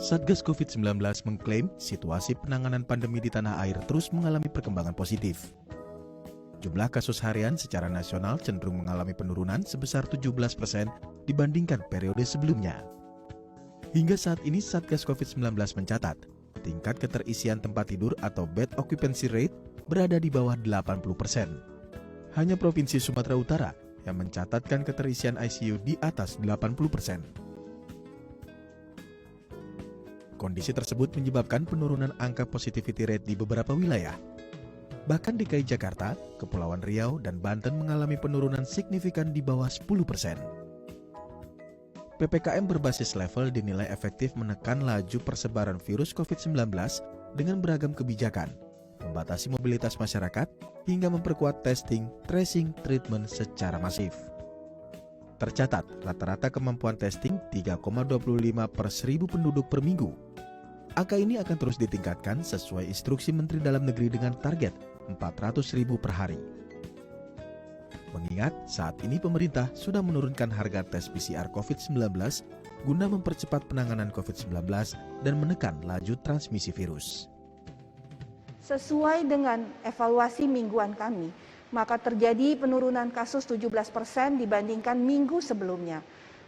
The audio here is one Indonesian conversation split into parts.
Satgas COVID-19 mengklaim situasi penanganan pandemi di tanah air terus mengalami perkembangan positif. Jumlah kasus harian secara nasional cenderung mengalami penurunan sebesar 17% dibandingkan periode sebelumnya. Hingga saat ini Satgas COVID-19 mencatat, tingkat keterisian tempat tidur atau bed occupancy rate berada di bawah 80%. Hanya Provinsi Sumatera Utara yang mencatatkan keterisian ICU di atas 80%. Kondisi tersebut menyebabkan penurunan angka positivity rate di beberapa wilayah. Bahkan DKI Jakarta, Kepulauan Riau, dan Banten mengalami penurunan signifikan di bawah 10%. PPKM berbasis level dinilai efektif menekan laju persebaran virus COVID-19 dengan beragam kebijakan, membatasi mobilitas masyarakat, hingga memperkuat testing, tracing, treatment secara masif. Tercatat, rata-rata kemampuan testing 3,25 per 1000 penduduk per minggu. Angka ini akan terus ditingkatkan sesuai instruksi Menteri Dalam Negeri dengan target 400.000 per hari. Mengingat saat ini pemerintah sudah menurunkan harga tes PCR COVID-19 guna mempercepat penanganan COVID-19 dan menekan laju transmisi virus. Sesuai dengan evaluasi mingguan kami, maka terjadi penurunan kasus 17% dibandingkan minggu sebelumnya.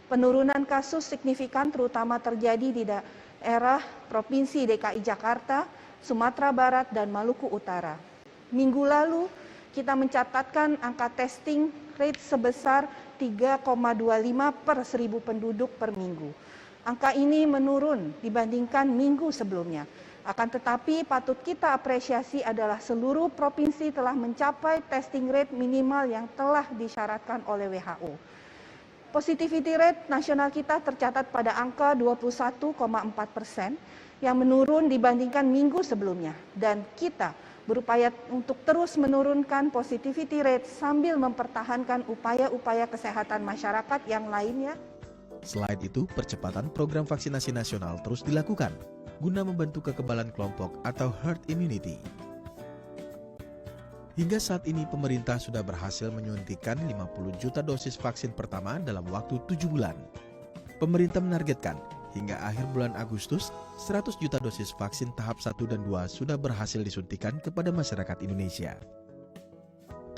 Penurunan kasus signifikan terutama terjadi di daerah Provinsi DKI Jakarta, Sumatera Barat, dan Maluku Utara. Minggu lalu kita mencatatkan angka testing rate sebesar 3,25 per 1000 penduduk per minggu. Angka ini menurun dibandingkan minggu sebelumnya. Akan tetapi patut kita apresiasi adalah seluruh provinsi telah mencapai testing rate minimal yang telah disyaratkan oleh WHO. Positivity rate nasional kita tercatat pada angka 21,4% yang menurun dibandingkan minggu sebelumnya. Dan kita berupaya untuk terus menurunkan positivity rate sambil mempertahankan upaya-upaya kesehatan masyarakat yang lainnya. Selain itu, percepatan program vaksinasi nasional terus dilakukan guna membantu kekebalan kelompok atau herd immunity. Hingga saat ini pemerintah sudah berhasil menyuntikkan 50 juta dosis vaksin pertama dalam waktu 7 bulan. Pemerintah menargetkan hingga akhir bulan Agustus 100 juta dosis vaksin tahap 1 dan 2 sudah berhasil disuntikan kepada masyarakat Indonesia.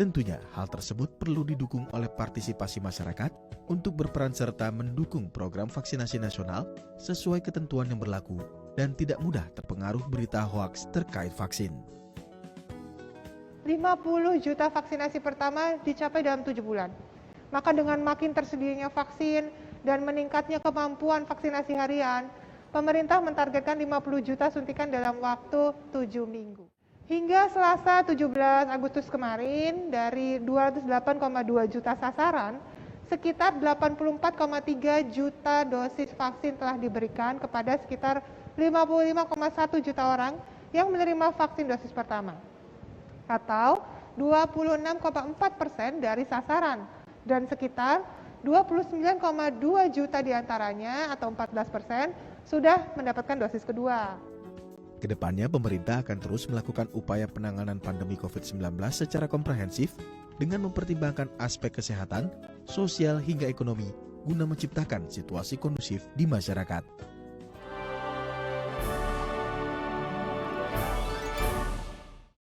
Tentunya hal tersebut perlu didukung oleh partisipasi masyarakat untuk berperan serta mendukung program vaksinasi nasional sesuai ketentuan yang berlaku dan tidak mudah terpengaruh berita hoaks terkait vaksin. 50 juta vaksinasi pertama dicapai dalam 7 bulan. Maka dengan makin tersedianya vaksin dan meningkatnya kemampuan vaksinasi harian, pemerintah mentargetkan 50 juta suntikan dalam waktu 7 minggu. Hingga Selasa 17 Agustus kemarin, dari 208,2 juta sasaran, sekitar 84,3 juta dosis vaksin telah diberikan kepada sekitar 55,1 juta orang yang menerima vaksin dosis pertama, atau 26,4% dari sasaran, dan sekitar 29,2 juta diantaranya atau 14% sudah mendapatkan dosis kedua. Kedepannya pemerintah akan terus melakukan upaya penanganan pandemi COVID-19 secara komprehensif dengan mempertimbangkan aspek kesehatan, sosial hingga ekonomi guna menciptakan situasi kondusif di masyarakat.